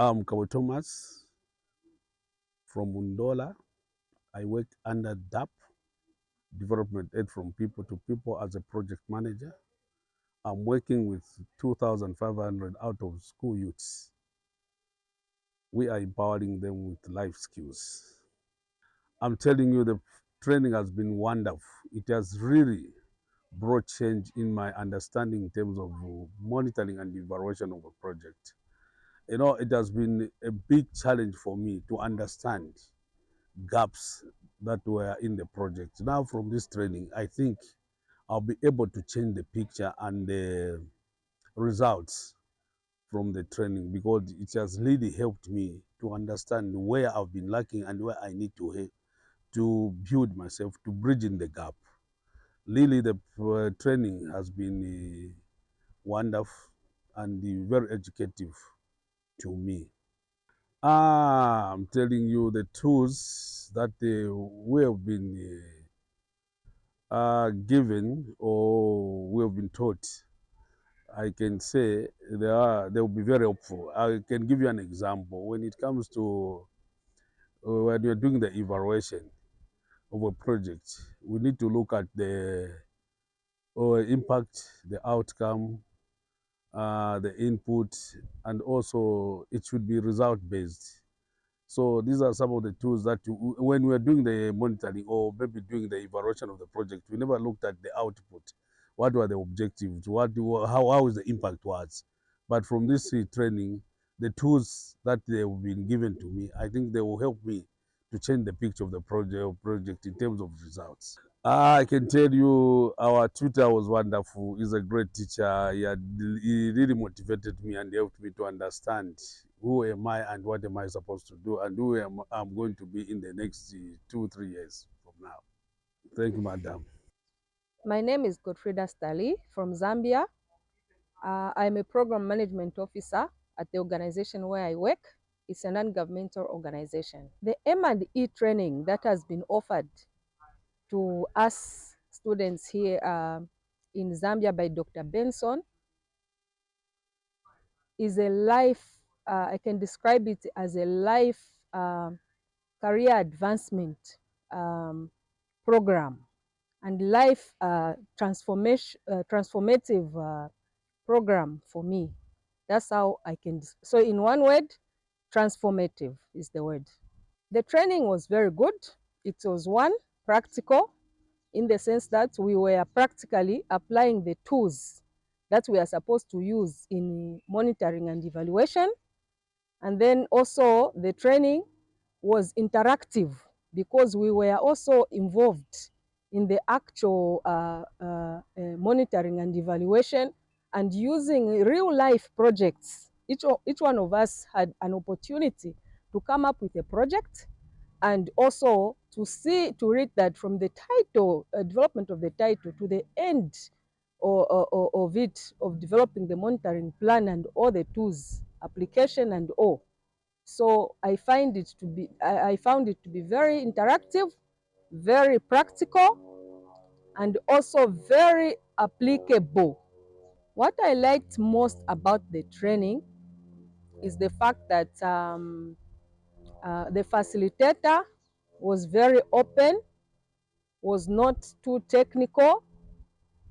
I'm Kabo Thomas from Mundola. I work under DAP, Development Aid from People to People, as a project manager. I'm working with 2,500 out of school youths. We are empowering them with life skills. I'm telling you, the training has been wonderful. It has really brought change in my understanding in terms of monitoring and evaluation of a project. You know, it has been a big challenge for me to understand gaps that were in the project. Now, from this training, I think I'll be able to change the picture and the results from the training, because it has really helped me to understand where I've been lacking and where I need to build myself, to bridge in the gap. Really, the training has been wonderful and very educative to me. I'm telling you, the tools that we have been given or we have been taught, I can say they will be very helpful. I can give you an example. When it comes to when you're doing the evaluation of a project, we need to look at the impact, the outcome, the input, and also it should be result based. So these are some of the tools that when we are doing the monitoring or maybe doing the evaluation of the project, we never looked at the output. What were the objectives? How is the impact was? But from this training, the tools that they have been given to me, I think they will help me to change the picture of the project in terms of results. I can tell you our tutor was wonderful. He's a great teacher. He really motivated me and helped me to understand who am I and what am I supposed to do and who I'm going to be in the next 2-3 years from now. Thank you, madam. My name is Godfrida Stali from Zambia. I'm a program management officer at the organization where I work. It's a non-governmental organization. The M&E training that has been offered to us students here in Zambia by Dr. Benson is a life, I can describe it as a life career advancement program and life transformative program for me. That's how I can. So in one word, transformative is the word. The training was very good. It was one, practical, in the sense that we were practically applying the tools that we are supposed to use in monitoring and evaluation. And then also the training was interactive because we were also involved in the actual monitoring and evaluation and using real life projects. Each one of us had an opportunity to come up with a project and also to read that from the title, development of the title to the end of developing the monitoring plan and all the tools, application and all. So I found it to be very interactive, very practical, and also very applicable. What I liked most about the training is the fact that the facilitator was very open, was not too technical,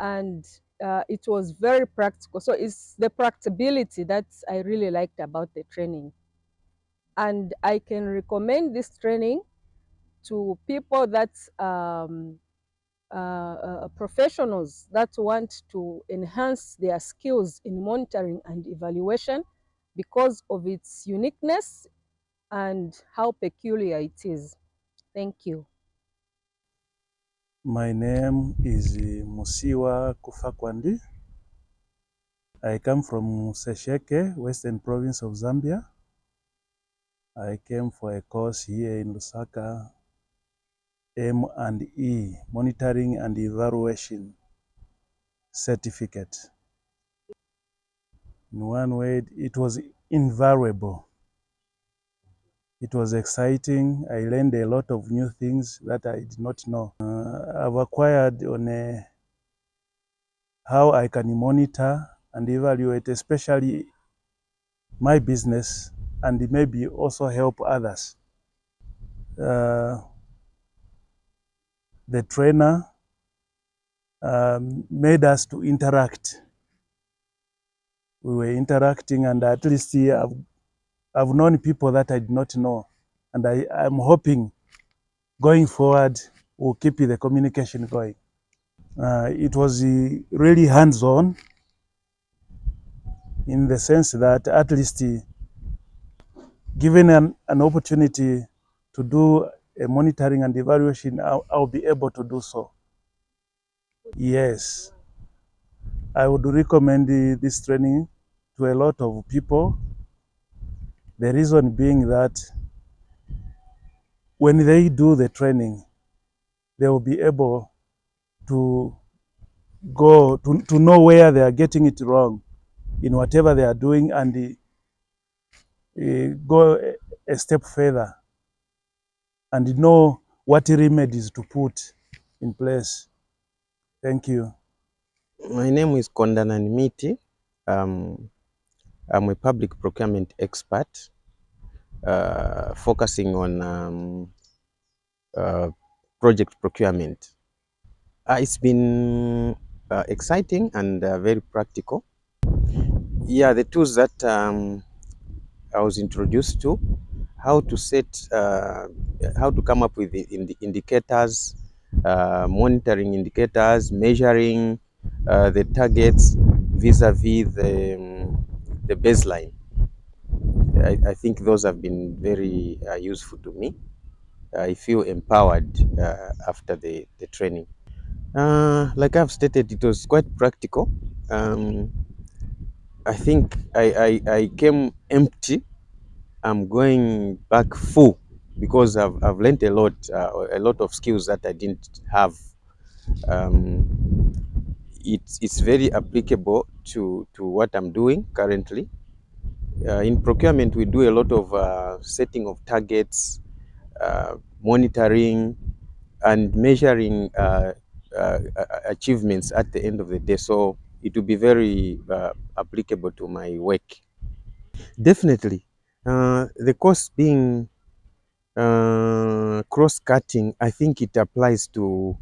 and it was very practical. So it's the practicability that I really liked about the training. And I can recommend this training to people that professionals that want to enhance their skills in monitoring and evaluation because of its uniqueness and how peculiar it is. Thank you. My name is Musiwa Kufakwandi. I come from Sesheke, Western Province of Zambia. I came for a course here in Lusaka, M&E, Monitoring and Evaluation Certificate. In one word, it was invaluable. It was exciting. I learned a lot of new things that I did not know. I've acquired on how I can monitor and evaluate, especially my business, and maybe also help others. The trainer made us to interact. We were interacting, and at least I've known people that I did not know, and I'm hoping going forward we'll keep the communication going. It was really hands-on in the sense that at least given an opportunity to do a monitoring and evaluation, I'll be able to do so. Yes, I would recommend this training to a lot of people. The reason being that when they do the training, they will be able to go to know where they are getting it wrong in whatever they are doing, and go a step further and know what remedies to put in place. Thank you. My name is Kondanan Miti. I'm a public procurement expert focusing on project procurement. It's been exciting and very practical. Yeah, the tools that I was introduced to, how to set, how to come up with the indicators, monitoring indicators, measuring the targets vis-a-vis the baseline. I think those have been very useful to me. I feel empowered after the training. Like I've stated, it was quite practical. I think I came empty. I'm going back full because I've learned a lot of skills that I didn't have. It's very applicable to what I'm doing currently. In procurement, we do a lot of setting of targets, monitoring, and measuring achievements at the end of the day. So it will be very applicable to my work. Definitely. The course being cross-cutting, I think it applies to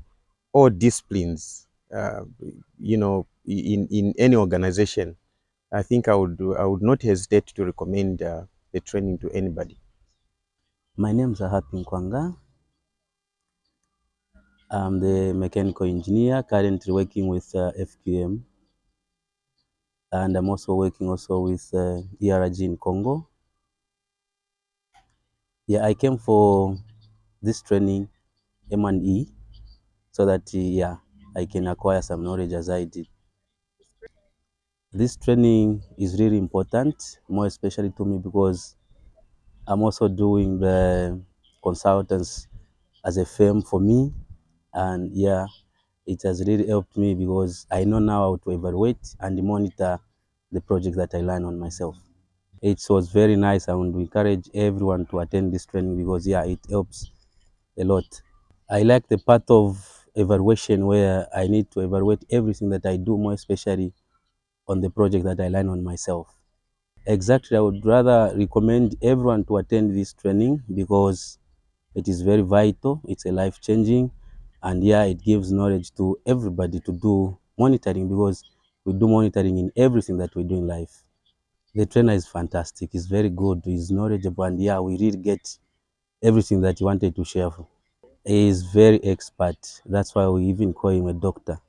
all disciplines, in any organization. I think I would not hesitate to recommend the training to anybody. My name is Happy Nkwanga. I'm the mechanical engineer currently working with FQM, and I'm also working with ERG in Congo. Yeah, I came for this training M&E so that I can acquire some knowledge as I did. This training is really important, more especially to me because I'm also doing the consultants as a firm for me, and it has really helped me because I know now how to evaluate and monitor the project that I learn on myself. It was very nice. I would encourage everyone to attend this training because it helps a lot. I like the part of evaluation where I need to evaluate everything that I do, more especially on the project that I learn on myself. Exactly, I would rather recommend everyone to attend this training because it is very vital, it's a life-changing, and it gives knowledge to everybody to do monitoring because we do monitoring in everything that we do in life. The trainer is fantastic, he's very good, he's knowledgeable, and we really get everything that he wanted to share. He is very expert, that's why we even call him a doctor.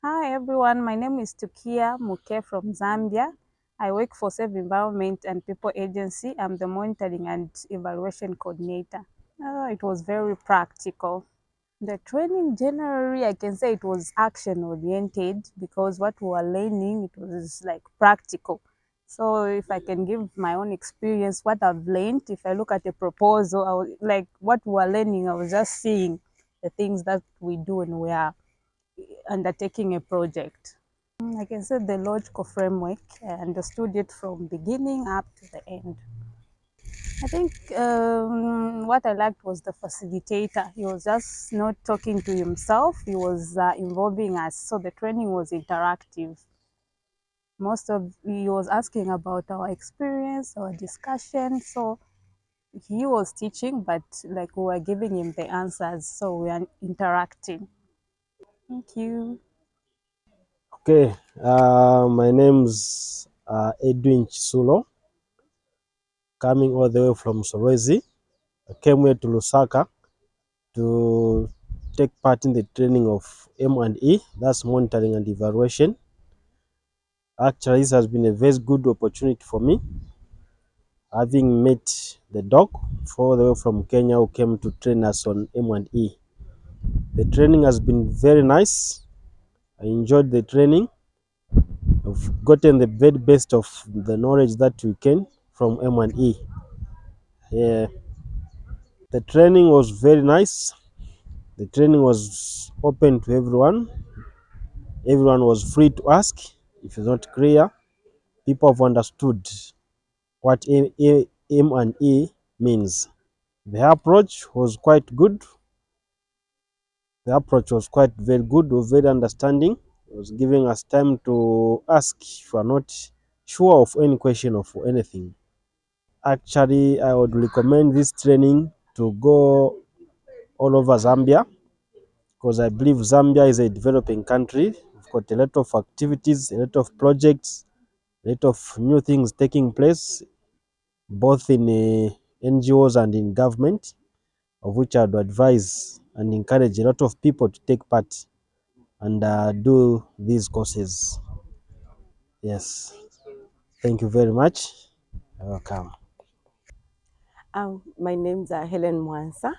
Hi everyone, my name is Tukia Muke from Zambia. I work for Safe Environment and People Agency. I'm the monitoring and evaluation coordinator. It was very practical. The training generally, I can say it was action oriented because what we were learning, it was like practical. So if I can give my own experience, what I've learned, if I look at a proposal, I was, like what we were learning, I was just seeing the things that we do when we are undertaking a project. I can say the logical framework, I understood it from beginning up to the end. I think what I liked was the facilitator. He was just not talking to himself, he was involving us. So the training was interactive. He was asking about our experience, our discussion. So he was teaching, but like we were giving him the answers, so we are interacting. Thank you. Okay, my name's Edwin Chisulo, coming all the way from Solwezi. I came here to Lusaka to take part in the training of M&E, that's monitoring and evaluation. Actually, this has been a very good opportunity for me, having met the doc all the way from Kenya who came to train us on M&E. The training has been very nice. I enjoyed the training. I've gotten the very best of the knowledge that we can from M&E. Yeah, the training was very nice. The training was open to everyone. Everyone was free to ask. If it's not clear, people have understood what M&E means. The approach was quite good. The approach was quite very good, was very understanding. It was giving us time to ask if we are not sure of any question or for anything. Actually, I would recommend this training to go all over Zambia, because I believe Zambia is a developing country. We've got a lot of activities, a lot of projects, a lot of new things taking place, both in NGOs and in government, of which I would advise and encourage a lot of people to take part and do these courses. Yes, thank you very much. You're welcome. My name's Helen Mwansa.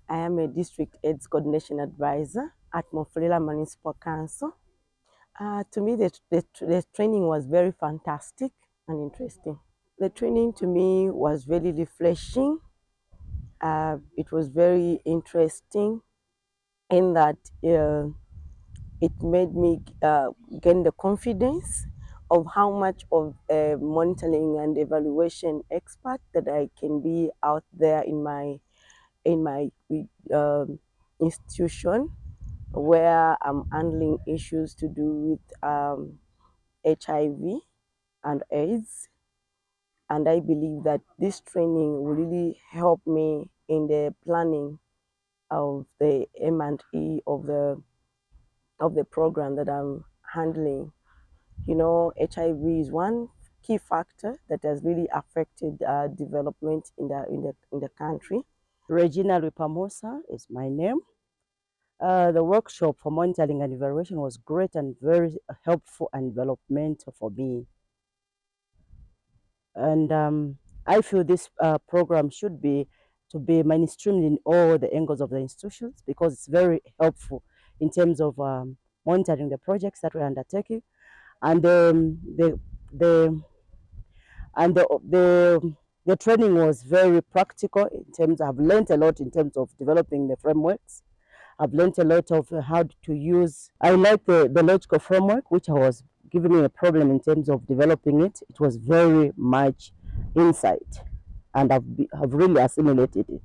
I am a District AIDS Coordination Advisor at Mofulila Municipal Council. To me, the training was very fantastic and interesting. The training to me was very refreshing. It was very interesting in that it made me gain the confidence of how much of a monitoring and evaluation expert that I can be out there in my institution, where I'm handling issues to do with HIV and AIDS. And I believe that this training will really help me in the planning of the M&E of the program that I'm handling. You know, HIV is one key factor that has really affected development in the country. Regina Ripamosa is my name. The workshop for monitoring and evaluation was great and very helpful and developmental for me. And I feel this program should be mainstreamed in all the angles of the institutions, because it's very helpful in terms of monitoring the projects that we're undertaking, and the training was very practical in terms. I've learned a lot in terms of developing the frameworks. I've learned a lot of how to use. I like the logical framework, which I was giving me a problem in terms of developing it. It was very much insight, and I've really assimilated it.